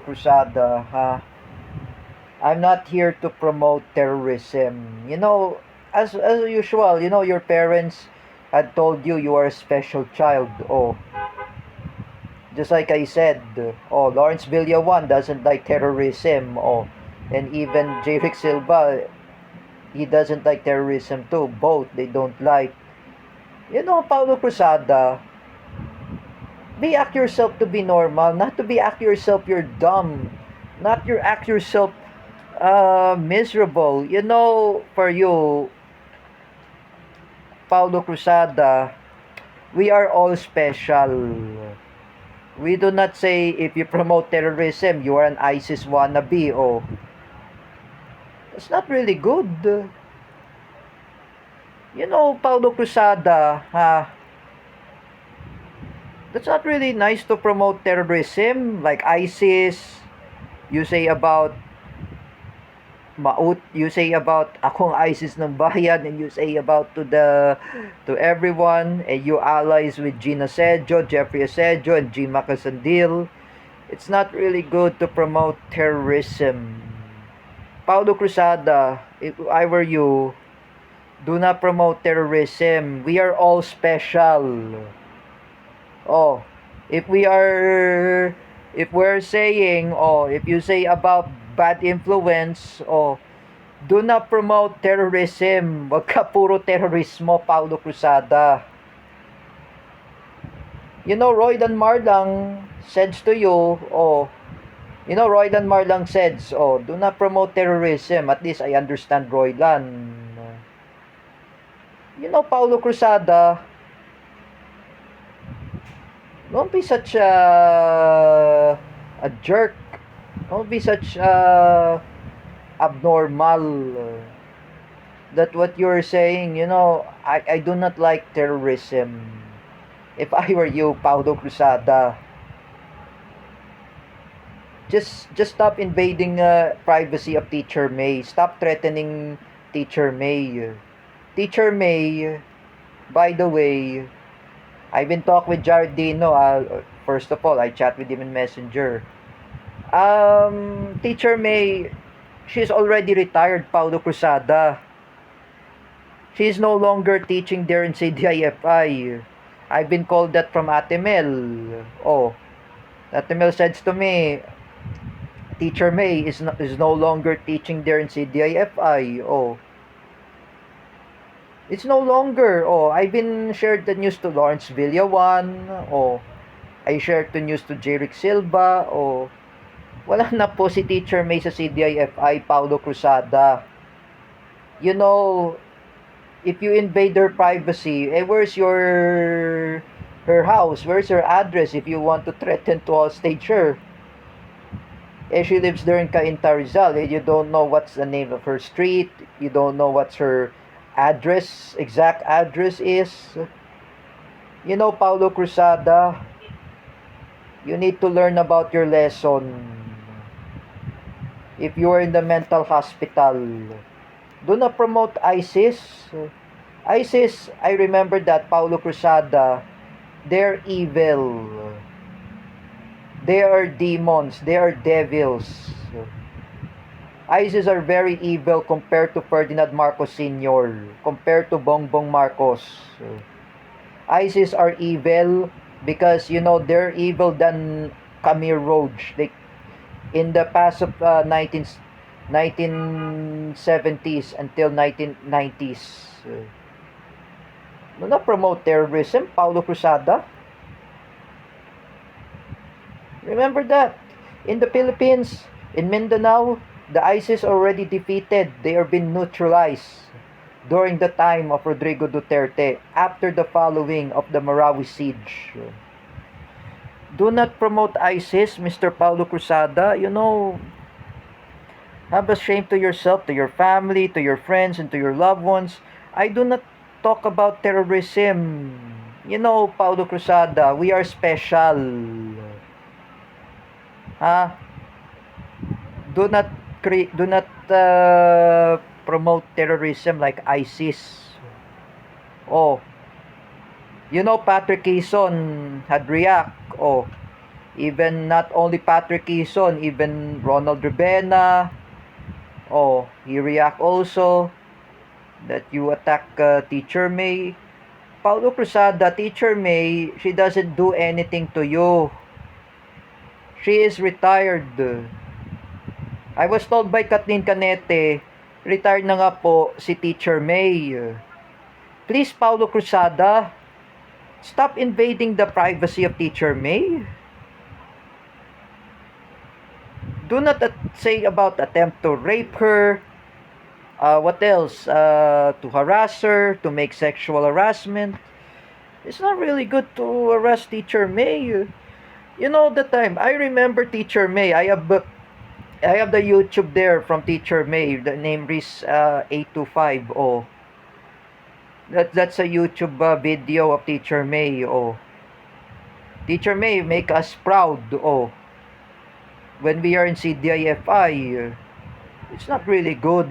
Crusada, I'm not here to promote terrorism. As usual, your parents had told you you are a special child. Oh, just like I said, Lawrence Villawan doesn't like terrorism. Oh, and even Jerick Silva, he doesn't like terrorism too. Both they don't like. Paulo Cruzada, be act yourself to be normal, not to be act yourself you're dumb, not your act yourself miserable. For you, Paulo Cruzada, we are all special. We do not say if you promote terrorism, you are an ISIS wannabe. Oh, that's not really good. Paulo Cruzada, that's not really nice to promote terrorism like ISIS. You say about you say about akong ISIS ng bayan, and you say about to everyone, and you allies with Gina Sejo, Jeffrey Sejo, and G. Macasandil. It's not really good to promote terrorism. Paulo Cruzada, if I were you, do not promote terrorism. We are all special. Oh, if we are if we're saying, if you say about bad influence, do not promote terrorism. Wag ka puro terrorismo, Paulo Cruzada. Roydan Marlang says to you, Roydan Marlang says, do not promote terrorism. At least I understand Roydan. Paulo Cruzada, don't be such a jerk. Don't be such abnormal. That what you're saying, I do not like terrorism. If I were you, Paulo Cruzada, just stop invading privacy of Teacher May. Stop threatening Teacher May. Teacher May, by the way, I've been talking with Jared Dino. First of all, I chat with him in Messenger. Teacher May, she's already retired, Paulo Cruzada. She's no longer teaching there in CDIFI. I've been called that from Ate Mel. Ate Mel says to me, Teacher May is no longer teaching there in CDIFI. It's no longer. I've been shared the news to Lawrence Villawan. I shared the news to Jerick Silva. Wala na po si Teacher May sa CDIFI, Paulo Cruzada. If you invade their privacy, where's her house? Where's her address if you want to threaten to hostage her? She lives there in Cainta Rizal. You don't know what's the name of her street. You don't know what's her exact address is. Paulo Cruzada, you need to learn about your lesson. If you are in the mental hospital, do not promote ISIS. ISIS, I remember that, Paulo Cruzada, they're evil. They are demons. They are devils. ISIS are very evil compared to Ferdinand Marcos Sr., compared to Bongbong Marcos. ISIS are evil because, they're evil than Khmer Rouge. In the past of 1970s until 1990s. Do not promote terrorism, Paulo Cruzada. Remember that. In the Philippines, in Mindanao, the ISIS already defeated. They are being neutralized during the time of Rodrigo Duterte after the following of the Marawi siege. Do not promote ISIS, Mr. Paulo Cruzada. Have a shame to yourself, to your family, to your friends, and to your loved ones. I do not talk about terrorism. Paulo Cruzada, we are special. Do not promote terrorism like ISIS. Patrick Quezon had react. Even not only Patrick Quezon, even Ronald Ribena, oh, he react also that you attack Teacher May. Paulo Cruzada, Teacher May, she doesn't do anything to you. She is retired. I was told by Kathleen Canete, retired na nga po si Teacher May. Please, Paulo Cruzada, stop invading the privacy of Teacher May. Do not say about attempt to rape her. What else? To harass her, to make sexual harassment. It's not really good to harass Teacher May. You know the time. I remember Teacher May. I have the YouTube there from Teacher May. The name is 825. Oh, that's a YouTube video of Teacher May. Oh, Teacher May, make us proud. Oh, when we are in CDIFI, it's not really good.